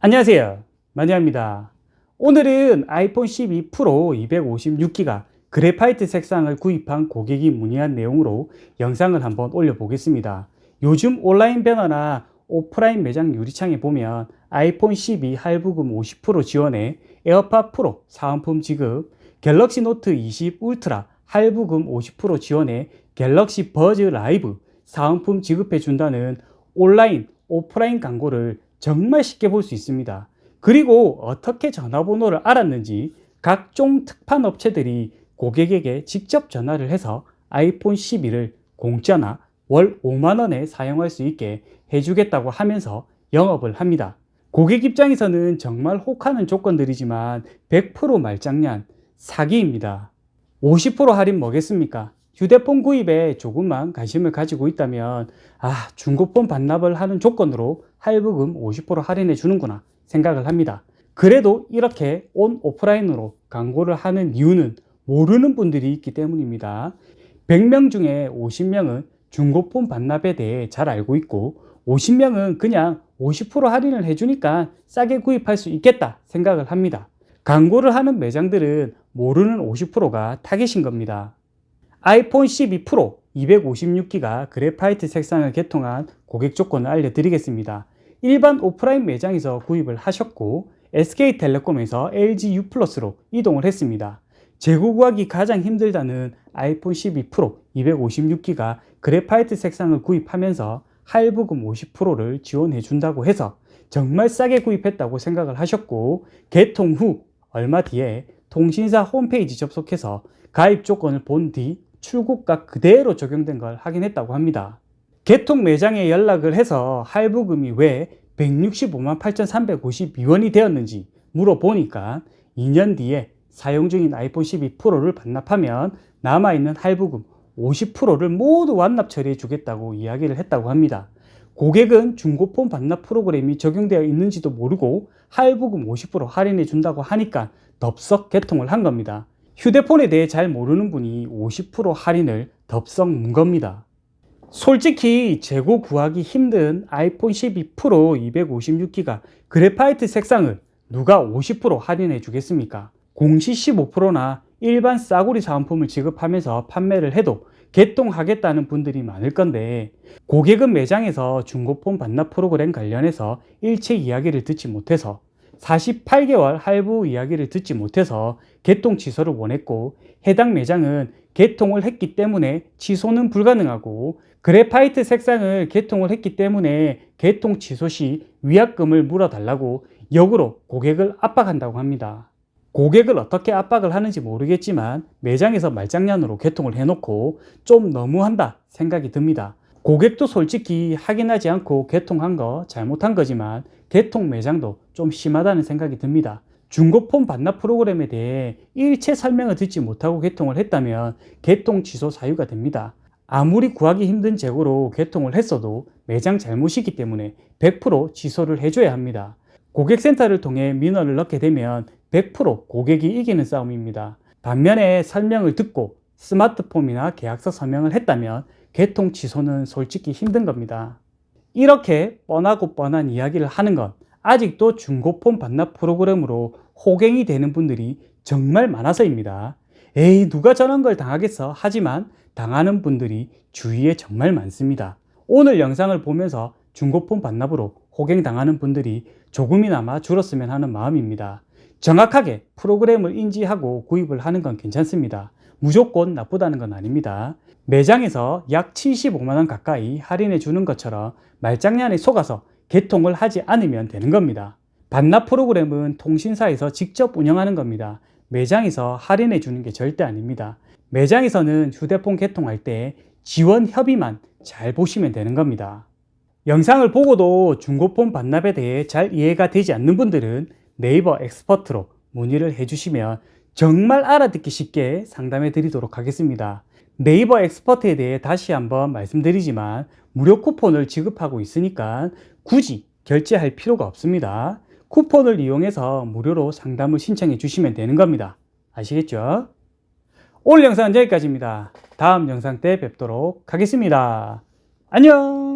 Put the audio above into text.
안녕하세요, 마니아입니다. 오늘은 아이폰 12 프로 256기가 그래파이트 색상을 구입한 고객이 문의한 내용으로 영상을 한번 올려보겠습니다. 요즘 온라인 배너나 오프라인 매장 유리창에 보면 아이폰 12 할부금 50% 지원에 에어팟 프로 사은품 지급, 갤럭시 노트 20 울트라 할부금 50% 지원에 갤럭시 버즈 라이브 사은품 지급해 준다는 온라인, 오프라인 광고를 정말 쉽게 볼 수 있습니다. 그리고 어떻게 전화번호를 알았는지 각종 특판 업체들이 고객에게 직접 전화를 해서 아이폰 12를 공짜나 월 5만원에 사용할 수 있게 해주겠다고 하면서 영업을 합니다. 고객 입장에서는 정말 혹하는 조건들이지만 100% 말장난, 사기입니다. 50% 할인 뭐겠습니까? 휴대폰 구입에 조금만 관심을 가지고 있다면 중고폰 반납을 하는 조건으로 할부금 50% 할인해 주는구나 생각을 합니다. 그래도 이렇게 온 오프라인으로 광고를 하는 이유는 모르는 분들이 있기 때문입니다. 100명 중에 50명은 중고폰 반납에 대해 잘 알고 있고 50명은 그냥 50% 할인을 해주니까 싸게 구입할 수 있겠다 생각을 합니다. 광고를 하는 매장들은 모르는 50%가 타깃인 겁니다. 아이폰 12 프로 256기가 그래파이트 색상을 개통한 고객 조건을 알려드리겠습니다. 일반 오프라인 매장에서 구입을 하셨고 SK텔레콤에서 LG U+로 이동을 했습니다. 재고 구하기 가장 힘들다는 아이폰 12 프로 256기가 그래파이트 색상을 구입하면서 할부금 50%를 지원해 준다고 해서 정말 싸게 구입했다고 생각을 하셨고 개통 후 얼마 뒤에 통신사 홈페이지 접속해서 가입 조건을 본 뒤 출고가 그대로 적용된 걸 확인했다고 합니다. 개통 매장에 연락을 해서 할부금이 왜 165만 8,352원이 되었는지 물어보니까 2년 뒤에 사용 중인 아이폰 12 프로를 반납하면 남아있는 할부금 50%를 모두 완납 처리해 주겠다고 이야기를 했다고 합니다. 고객은 중고폰 반납 프로그램이 적용되어 있는지도 모르고 할부금 50% 할인해 준다고 하니까 덥석 개통을 한 겁니다. 휴대폰에 대해 잘 모르는 분이 50% 할인을 덥석 문 겁니다. 솔직히 재고 구하기 힘든 아이폰 12 프로 256기가 그래파이트 색상을 누가 50% 할인해 주겠습니까? 공시 15%나 일반 싸구리 사은품을 지급하면서 판매를 해도 개통하겠다는 분들이 많을 건데 고객은 매장에서 중고폰 반납 프로그램 관련해서 일체 이야기를 듣지 못해서 48개월 할부 이야기를 듣지 못해서 개통 취소를 원했고 해당 매장은 개통을 했기 때문에 취소는 불가능하고 그래파이트 색상을 개통을 했기 때문에 개통 취소 시 위약금을 물어달라고 역으로 고객을 압박한다고 합니다. 고객을 어떻게 압박을 하는지 모르겠지만 매장에서 말장난으로 개통을 해놓고 좀 너무한다 생각이 듭니다. 고객도 솔직히 확인하지 않고 개통한 거 잘못한 거지만 개통 매장도 좀 심하다는 생각이 듭니다. 중고폰 반납 프로그램에 대해 일체 설명을 듣지 못하고 개통을 했다면 개통 취소 사유가 됩니다. 아무리 구하기 힘든 재고로 개통을 했어도 매장 잘못이기 때문에 100% 취소를 해줘야 합니다. 고객센터를 통해 민원을 넣게 되면 100% 고객이 이기는 싸움입니다. 반면에 설명을 듣고 스마트폰이나 계약서 서명을 했다면 개통 취소는 솔직히 힘든 겁니다. 이렇게 뻔하고 뻔한 이야기를 하는 건 아직도 중고폰 반납 프로그램으로 호갱이 되는 분들이 정말 많아서입니다. 에이 누가 저런 걸 당하겠어 하지만 당하는 분들이 주위에 정말 많습니다. 오늘 영상을 보면서 중고폰 반납으로 호갱당하는 분들이 조금이나마 줄었으면 하는 마음입니다. 정확하게 프로그램을 인지하고 구입을 하는 건 괜찮습니다. 무조건 나쁘다는 건 아닙니다. 매장에서 약 75만원 가까이 할인해 주는 것처럼 말장난에 속아서 개통을 하지 않으면 되는 겁니다. 반납 프로그램은 통신사에서 직접 운영하는 겁니다. 매장에서 할인해 주는 게 절대 아닙니다. 매장에서는 휴대폰 개통할 때 지원 협의만 잘 보시면 되는 겁니다. 영상을 보고도 중고폰 반납에 대해 잘 이해가 되지 않는 분들은 네이버 엑스퍼트로 문의를 해주시면 정말 알아듣기 쉽게 상담해 드리도록 하겠습니다. 네이버 엑스퍼트에 대해 다시 한번 말씀드리지만 무료 쿠폰을 지급하고 있으니까 굳이 결제할 필요가 없습니다. 쿠폰을 이용해서 무료로 상담을 신청해 주시면 되는 겁니다. 아시겠죠? 오늘 영상은 여기까지입니다. 다음 영상 때 뵙도록 하겠습니다. 안녕!